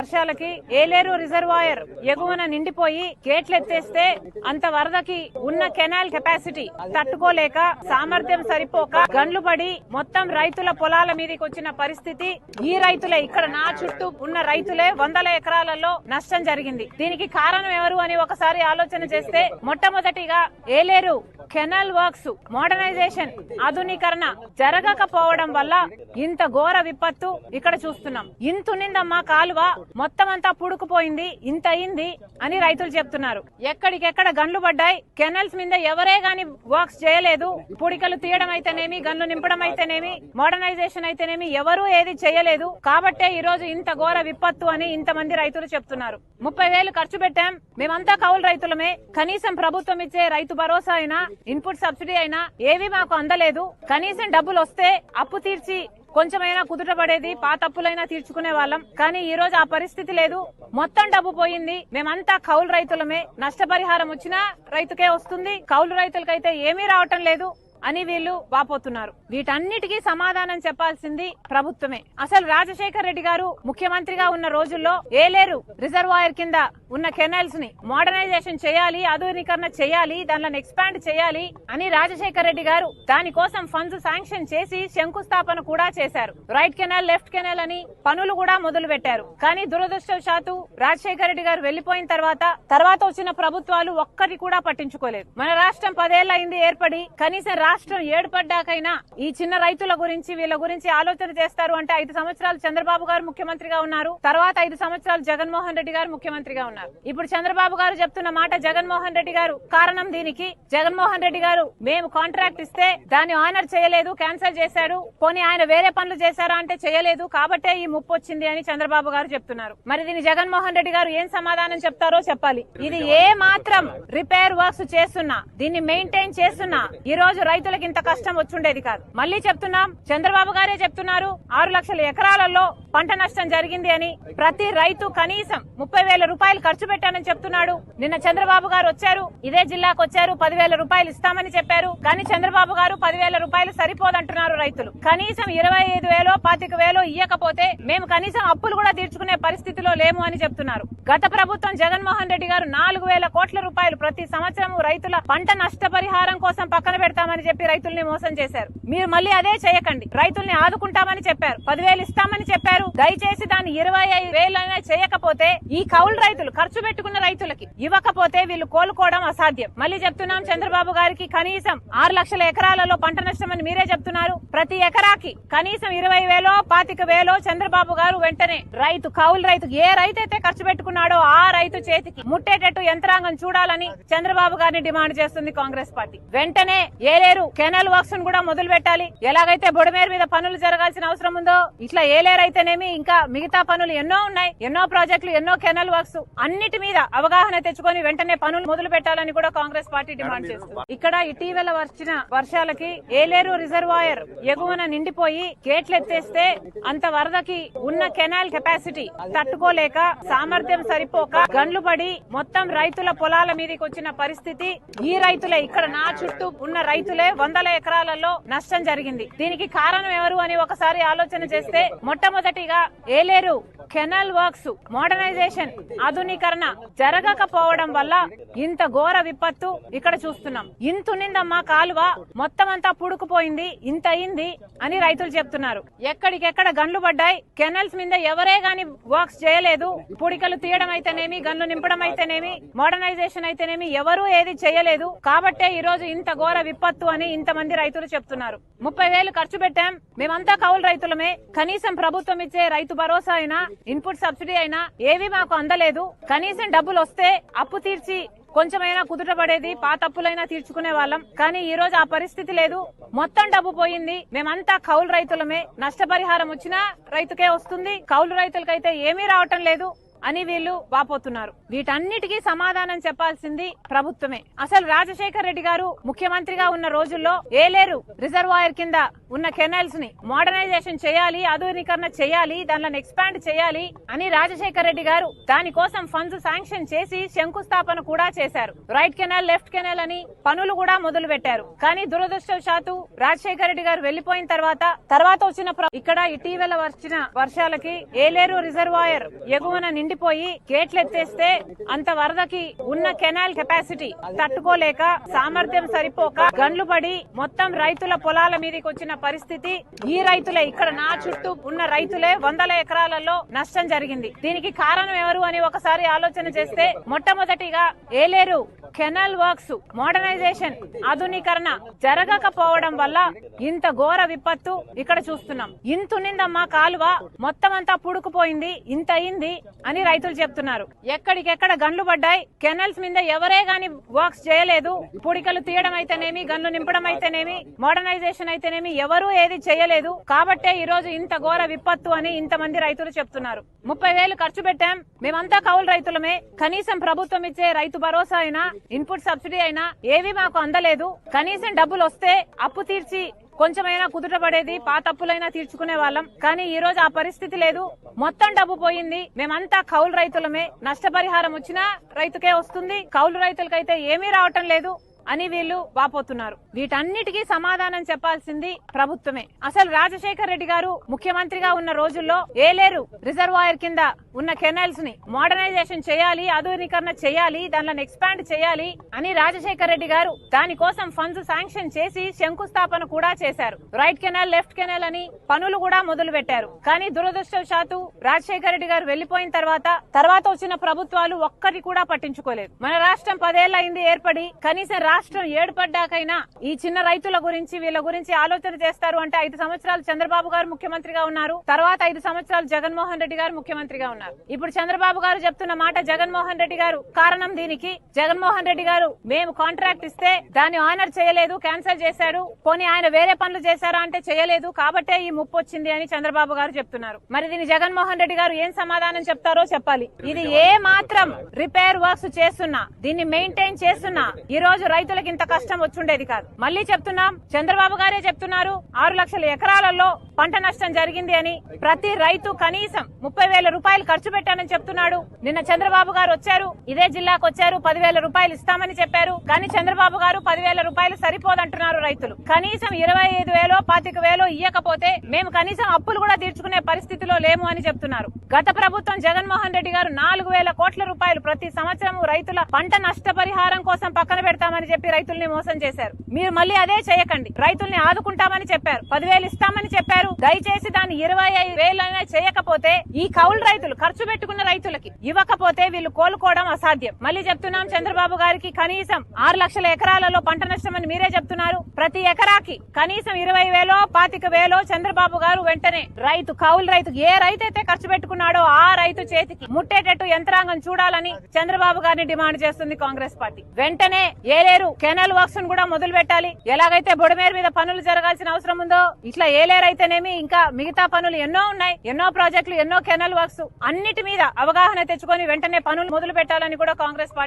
వర్షాలకి ఏలేరు రిజర్వాయర్ ఎగువన నిండిపోయి గేట్లెత్తేస్తే అంత వరదకి ఉన్న కెనాల్ కెపాసిటీ తట్టుకోలేక సామర్థ్యం సరిపోక గండ్లు పడి మొత్తం రైతుల పొలాల మీదకి వచ్చిన పరిస్థితి. ఈ రైతులే, ఇక్కడ నా చుట్టూ ఉన్న రైతులే వందల ఎకరాలలో నష్టం జరిగింది. దీనికి కారణం ఎవరు అని ఒకసారి ఆలోచన చేస్తే మొట్టమొదటిగా ఏలేరు కెనాల్ వర్క్స్ మోడర్నైజేషన్ ఆధునీకరణ జరగకపోవడం వల్ల ఇంత ఘోర విపత్తు ఇక్కడ చూస్తున్నాం. ఇంతునిందమ్మా కాలువ, మొత్తం అంతా పుడుకుపోయింది, ఇంత అయింది అని రైతులు చెప్తున్నారు. ఎక్కడికెక్కడ గన్లు పడ్డాయి. కెనాల్స్ మీద ఎవరే గాని వర్క్స్ చేయలేదు. పుడికలు తీయడం అయితేనేమి, గన్లు నింపడం అయితేనేమి, మోడర్నైజేషన్ అయితేనేమి ఎవరూ ఏది చేయలేదు. కాబట్టే ఈ రోజు ఇంత ఘోర విపత్తు అని ఇంతమంది రైతులు చెప్తున్నారు. 30,000 ఖర్చు పెట్టాం, మేమంతా కౌలు రైతులమే, కనీసం ప్రభుత్వం ఇచ్చే రైతు భరోసా అయినా ఇన్పుట్ సబ్సిడీ అయినా ఏవి మాకు అందలేదు. కనీసం డబ్బులు వస్తే అప్పు తీర్చి కొంచెమైనా కుదుట పడేది, పాత అప్పులైనా తీర్చుకునే వాళ్ళం. కానీ ఈ రోజు ఆ పరిస్థితి లేదు. మొత్తం డబ్బు పోయింది. మేమంతా కౌలు రైతులమే, నష్టపరిహారం వచ్చినా రైతుకే వస్తుంది, కౌలు రైతులకైతే ఏమీ రావటం లేదు అని వీళ్ళు వాపోతున్నారు. వీటన్నిటికీ సమాధానం చెప్పాల్సింది ప్రభుత్వమే. అసలు రాజశేఖర్ రెడ్డి గారు ముఖ్యమంత్రిగా ఉన్న రోజుల్లో ఏలేరు రిజర్వాయర్ కింద ఉన్న కెనాల్స్ ని మోడర్నైజేషన్ చేయాలి, ఆధునీకరణ చేయాలి, దానిని ఎక్స్పాండ్ చేయాలి అని రాజశేఖర్ రెడ్డి గారు దానికోసం ఫండ్స్ శాంక్షన్ చేసి శంకుస్థాపన కూడా చేశారు. రైట్ కెనాల్, లెఫ్ట్ కెనాల్ అని పనులు కూడా మొదలు పెట్టారు. కానీ దురదృష్టవశాత్తు రాజశేఖర్ రెడ్డి గారు వెళ్లిపోయిన తర్వాత వచ్చిన ప్రభుత్వాలు ఒక్కటి కూడా పట్టించుకోలేదు. మన రాష్ట్రం 10 ఏళ్ల అయింది ఏర్పడి, కనీసం రాష్ట్రం ఏర్పడ్డాకైనా ఈ చిన్న రైతుల గురించి, వీళ్ళ గురించి ఆలోచన చేస్తారు అంటే 5 సంవత్సరాలు చంద్రబాబు గారు ముఖ్యమంత్రిగా ఉన్నారు. తర్వాత 5 సంవత్సరాలు జగన్మోహన్ రెడ్డి గారు ముఖ్యమంత్రిగా ఉన్నారు. ఇప్పుడు చంద్రబాబు గారు చెప్తున్న మాట జగన్మోహన్ రెడ్డి గారు కారణం. దీనికి జగన్మోహన్ రెడ్డి గారు మేము కాంట్రాక్ట్ ఇస్తే దాన్ని ఆనర్ చేయలేదు, క్యాన్సిల్ చేశాడు. పోనీ ఆయన వేరే పనులు చేశారా అంటే చేయలేదు, కాబట్టే ఈ ముప్పు వచ్చింది అని చంద్రబాబు గారు చెప్తున్నారు. మరి దీని జగన్మోహన్ రెడ్డి గారు ఏం సమాధానం చెప్తారో చెప్పాలి. ఇది ఏ మాత్రం రిపేర్ వర్క్స్ చేస్తున్నా, దీన్ని మెయింటైన్ చేస్తున్నా ఈ రోజు రైతులకు ఇంత కష్టం వచ్చుండేది కాదు. మళ్లీ చెప్తున్నాం, చంద్రబాబు గారే చెప్తున్నారు 6 లక్షల ఎకరాలలో పంట నష్టం జరిగింది అని. ప్రతి రైతు కనీసం 30,000 రూపాయలు ఖర్చు పెట్టానని చెప్తున్నాడు. నిన్న చంద్రబాబు గారు వచ్చారు, ఇదే జిల్లాకు వచ్చారు, 10,000 రూపాయలు ఇస్తామని చెప్పారు. కానీ చంద్రబాబు గారు 10,000 రూపాయలు సరిపోదంటున్నారు రైతులు. కనీసం 25,000, 25,000 ఇయ్యకపోతే మేము కనీసం అప్పులు కూడా తీర్చుకునే పరిస్థితిలో లేము అని చెప్తున్నారు. గత ప్రభుత్వం జగన్మోహన్ రెడ్డి గారు 4,000 కోట్ల రూపాయలు ప్రతి సంవత్సరం రైతుల పంట నష్టపరిహారం కోసం పక్కన పెడతామని చెప్పి రైతుల్ని మోసం చేశారు. మీరు మళ్ళీ అదే చేయకండి. రైతుల్ని ఆదుకుంటామని చెప్పారు, 10,000 ఇస్తామని చెప్పారు. దయచేసి దాన్ని 25,000 చేయకపోతే ఈ కౌలు రైతులు ఖర్చు పెట్టుకున్న రైతులకి ఇవ్వకపోతే వీళ్ళు కోలుకోవడం అసాధ్యం. మళ్ళీ చెప్తున్నాం, చంద్రబాబు గారికి కనీసం 6 లక్షల ఎకరాలలో పంట నష్టం అని మీరే చెప్తున్నారు. ప్రతి ఎకరాకి కనీసం 20,000, 25,000 చంద్రబాబు గారు వెంటనే కౌలు రైతు ఏ రైతు అయితే ఖర్చు పెట్టుకున్నాడో ఆ రైతు చేతికి ముట్టేటట్టు యంత్రాంగం చూడాలని చంద్రబాబు గారిని డిమాండ్ చేస్తుంది కాంగ్రెస్ పార్టీ. వెంటనే ఏలేరు కెనాల్ వర్క్స్ కూడా మొదలు పెట్టాలి. ఎలాగైతే బొడమేరు మీద పనులు జరగాల్సిన అవసరం ఉందో ఇట్లా ఏలేరు అయితేనేమి ఇంకా మిగతా పనులు ఎన్నో ఉన్నాయి, ఎన్నో ప్రాజెక్టులు, ఎన్నో కెనాల్ వర్క్స్, అన్నిటి మీద అవగాహన తెచ్చుకొని వెంటనే పనులు మొదలు పెట్టాలని కూడా కాంగ్రెస్ పార్టీ డిమాండ్ చేస్తుంది. ఇక్కడ ఇటీవల వచ్చిన వర్షాలకి ఏలేరు రిజర్వాయర్ ఎగువన నిండిపోయి గేట్లెత్తేస్తే అంత వరదకి ఉన్న కెనాల్ కెపాసిటీ తట్టుకోలేక సామర్థ్యం సరిపోక గండ్లు పడి మొత్తం రైతుల పొలాల మీదకి వచ్చిన పరిస్థితి. ఈ రైతులే, ఇక్కడ నా చుట్టూ ఉన్న రైతులే వందల ఎకరాలలో నష్టం జరిగింది. దీనికి కారణం ఎవరు అని ఒకసారి ఆలోచన చేస్తే మొట్టమొదటిగా ఏలేరు కెనాల్ వర్క్స్ మోడర్నైజేషన్ ఆధునీకరణ జరగకపోవడం వల్ల ఇంత ఘోర విపత్తు ఇక్కడ చూస్తున్నాం. ఇంతునిందమ్మా కాలువ, మొత్తం అంతా పుడుకుపోయింది, ఇంత అయింది అని రైతులు చెప్తున్నారు. ఎక్కడికెక్కడ గన్లు పడ్డాయి. కెనాల్స్ మీద ఎవరే గాని వర్క్స్ చేయలేదు. పుడికలు తీయడం అయితేనేమి, గన్లు నింపడం అయితేనేమి, మోడర్నైజేషన్ అయితేనేమి ఎవరూ ఏది చేయలేదు. కాబట్టే ఈ రోజు ఇంత ఘోర విపత్తు అని ఇంతమంది రైతులు చెప్తున్నారు. 30,000 ఖర్చు పెట్టాం, మేమంతా కౌలు రైతులమే, కనీసం ప్రభుత్వం ఇచ్చే రైతు భరోసా అయినా ఇన్పుట్ సబ్సిడీ అయినా ఏవి మాకు అందలేదు. కనీసం డబ్బులు వస్తే అప్పు తీర్చి కొంచెమైనా కుదుట పడేది, పాత అప్పులైనా తీర్చుకునే వాళ్ళం. కానీ ఈ రోజు ఆ పరిస్థితి లేదు. మొత్తం డబ్బు పోయింది. మేమంతా కౌలు రైతులమే, నష్టపరిహారం వచ్చినా రైతుకే వస్తుంది, కౌలు రైతులకైతే ఏమీ రావటం లేదు అని వీళ్ళు వాపోతున్నారు. వీటన్నిటికీ సమాధానం చెప్పాల్సింది ప్రభుత్వమే. అసలు రాజశేఖర్ రెడ్డి గారు ముఖ్యమంత్రిగా ఉన్న రోజుల్లో ఏలేరు రిజర్వాయర్ కింద ఉన్న కెనాల్స్ ని మోడర్నైజేషన్ చేయాలి, ఆధునీకరణ చేయాలి, దానిని ఎక్స్పాండ్ చేయాలి అని రాజశేఖర్ రెడ్డి గారు దానికోసం ఫండ్స్ శాంక్షన్ చేసి శంకుస్థాపన కూడా చేశారు. రైట్ కెనాల్, లెఫ్ట్ కెనాల్ అని పనులు కూడా మొదలు పెట్టారు. కానీ దురదృష్టవశాత్తు రాజశేఖర్ రెడ్డి గారు వెళ్లిపోయిన తర్వాత వచ్చిన ఇక్కడ ఇటీవల వచ్చిన వర్షాలకి ఏలేరు రిజర్వాయర్ ఎగువన నిండిపోయి గేట్లు ఎత్తేస్తే అంత వరదకి ఉన్న కెనాల్ కెపాసిటీ తట్టుకోలేక సామర్థ్యం సరిపోక గండ్లు పడి మొత్తం రైతుల పొలాల మీదకి వచ్చిన పరిస్థితి. ఈ రైతులే, ఇక్కడ నా చుట్టూ ఉన్న రైతులే వందల ఎకరాలలో నష్టం జరిగింది. దీనికి కారణం ఎవరు అని ఒకసారి ఆలోచన చేస్తే మొట్టమొదటిగా ఏలేరు కెనాల్ వర్క్స్ మోడర్నైజేషన్, ఆధునీకరణ జరగకపోవడం వల్ల ఇంత ఘోర విపత్తు ఇక్కడ చూస్తున్నాం. ఇంతునిందమ్మా కాలువ, మొత్తం అంతా పుడుకుపోయింది, ఇంత అయింది అని రైతులు చెప్తున్నారు. ఎక్కడికెక్కడ గన్లు పడ్డాయి. కెనాల్స్ మీద ఎవరే గాని వర్క్స్ చేయలేదు. పుడికలు తీయడం అయితేనేమి, గన్లు నింపడం అయితేనేమి, మోడర్నైజేషన్ అయితేనేమి ఎవరూ ఏది చేయలేదు. కాబట్టే ఈ రోజు ఇంత ఘోర విపత్తు అని ఇంతమంది రైతులు చెప్తున్నారు. 30,000 ఖర్చు పెట్టాం, మేమంతా కౌలు రైతులమే, కనీసం ప్రభుత్వం ఇచ్చే రైతు భరోసా అయినా, ఇన్పుట్ సబ్సిడీ అయినా ఏవి మాకు అందలేదు. కనీసం డబ్బులు వస్తే అప్పు తీర్చి కొంచెమైనా కుదుట పడేది, పాత అప్పులైనా తీర్చుకునే వాళ్ళం. కానీ ఈ రోజు ఆ పరిస్థితి లేదు. మొత్తం డబ్బు పోయింది. మేమంతా కౌలు రైతులమే, నష్టపరిహారం వచ్చినా రైతుకే వస్తుంది, కౌలు రైతులకైతే ఏమీ రావటం లేదు అని వీళ్ళు వాపోతున్నారు. వీటన్నిటికీ సమాధానం చెప్పాల్సింది ప్రభుత్వమే. అసలు రాజశేఖర్ రెడ్డి గారు ముఖ్యమంత్రిగా ఉన్న రోజుల్లో ఏలేరు రిజర్వాయర్ కింద ఉన్న కెనాల్స్ ని మోడర్నైజేషన్ చేయాలి, ఆధునీకరణ చేయాలి, దానిని ఎక్స్పాండ్ చేయాలి అని రాజశేఖర్ రెడ్డి గారు దానికోసం ఫండ్స్ శాంక్షన్ చేసి శంకుస్థాపన కూడా చేశారు. రైట్ కెనాల్, లెఫ్ట్ కెనాల్ అని పనులు కూడా మొదలు పెట్టారు. కానీ దురదృష్టవశాత్తు రాజశేఖర్ రెడ్డి గారు వెళ్లిపోయిన తర్వాత వచ్చిన ప్రభుత్వాలు ఒక్కటి కూడా పట్టించుకోలేదు. మన రాష్ట్రం 10 ఏళ్ల అయింది ఏర్పడి, కనీసం రాష్ట్రం ఏర్పడ్డాకైనా ఈ చిన్న రైతుల గురించి, వీళ్ళ గురించి ఆలోచన చేస్తారు అంటే 5 సంవత్సరాలు చంద్రబాబు గారు ముఖ్యమంత్రిగా ఉన్నారు. తర్వాత 5 సంవత్సరాలు జగన్మోహన్ రెడ్డి గారు ముఖ్యమంత్రిగా ఉన్నారు. ఇప్పుడు చంద్రబాబు గారు చెప్తున్న మాట జగన్మోహన్ రెడ్డి గారు కారణం. దీనికి జగన్మోహన్ రెడ్డి గారు మేము కాంట్రాక్ట్ ఇస్తే దాన్ని ఆనర్ చేయలేదు, క్యాన్సిల్ చేశాడు. పోనీ ఆయన వేరే పనులు చేశారా అంటే చేయలేదు, కాబట్టే ఈ ముప్పు వచ్చింది అని చంద్రబాబు గారు చెప్తున్నారు. మరి దీన్ని జగన్మోహన్ రెడ్డి గారు ఏం సమాధానం చెప్తారో చెప్పాలి. ఇది ఏ మాత్రం రిపేర్ వర్క్స్ చేస్తున్నా, దీన్ని మెయింటైన్ చేస్తున్నా ఈ రోజు రైతులకు ఇంత కష్టం వచ్చుండేది కాదు. మళ్లీ చెప్తున్నాం, చంద్రబాబు గారే చెప్తున్నారు 6 లక్షల ఎకరాలలో పంట నష్టం జరిగింది అని. ప్రతి రైతు కనీసం 30,000 రూపాయలు ఖర్చు పెట్టానని చెప్తున్నాడు. నిన్న చంద్రబాబు గారు వచ్చారు, ఇదే జిల్లాకు వచ్చారు, 10,000 రూపాయలు ఇస్తామని చెప్పారు. కానీ చంద్రబాబు గారు 10,000 రూపాయలు సరిపోదంటున్నారు రైతులు. కనీసం 25,000, 25,000 ఇయ్యకపోతే మేము కనీసం అప్పులు కూడా తీర్చుకునే పరిస్థితిలో లేము అని చెప్తున్నారు. గత ప్రభుత్వం జగన్మోహన్ రెడ్డి గారు 4,000 కోట్ల రూపాయలు ప్రతి సంవత్సరం రైతుల పంట నష్టపరిహారం కోసం పక్కన పెడతామని చెప్పి రైతుల్ని మోసం చేశారు. మీరు మళ్ళీ అదే చేయకండి. రైతుల్ని ఆదుకుంటామని చెప్పారు, 10,000 ఇస్తామని చెప్పారు. దయచేసి దాన్ని 25,000 చేయకపోతే ఈ కౌలు రైతులు ఖర్చు పెట్టుకున్న రైతులకి ఇవ్వకపోతే వీళ్ళు కోలుకోవడం అసాధ్యం. మళ్ళీ చెప్తున్నాం, చంద్రబాబు గారికి కనీసం 6 లక్షల ఎకరాలలో పంట నష్టం అని మీరే చెప్తున్నారు. ప్రతి ఎకరాకి కనీసం 20,000, 25,000 చంద్రబాబు గారు వెంటనే కౌలు రైతు ఏ రైతు అయితే ఖర్చు పెట్టుకున్నాడో ఆ రైతు చేతికి ముట్టేటట్టు యంత్రాంగం చూడాలని చంద్రబాబు గారిని డిమాండ్ చేస్తుంది కాంగ్రెస్ పార్టీ. వెంటనే ఏలేరు కెనాల్ వర్క్స్ కూడా మొదలు పెట్టాలి. ఎలాగైతే బొడమేరు మీద పనులు జరగాల్సిన అవసరం ఉందో ఇట్లా ఏలేరు అయితేనేమి ఇంకా మిగతా పనులు ఎన్నో ఉన్నాయి, ఎన్నో ప్రాజెక్టులు, ఎన్నో కెనాల్ వర్క్స్, అన్నిటి మీద అవగాహన తెచ్చుకొని వెంటనే పనులు మొదలు పెట్టాలని కూడా కాంగ్రెస్ పార్టీ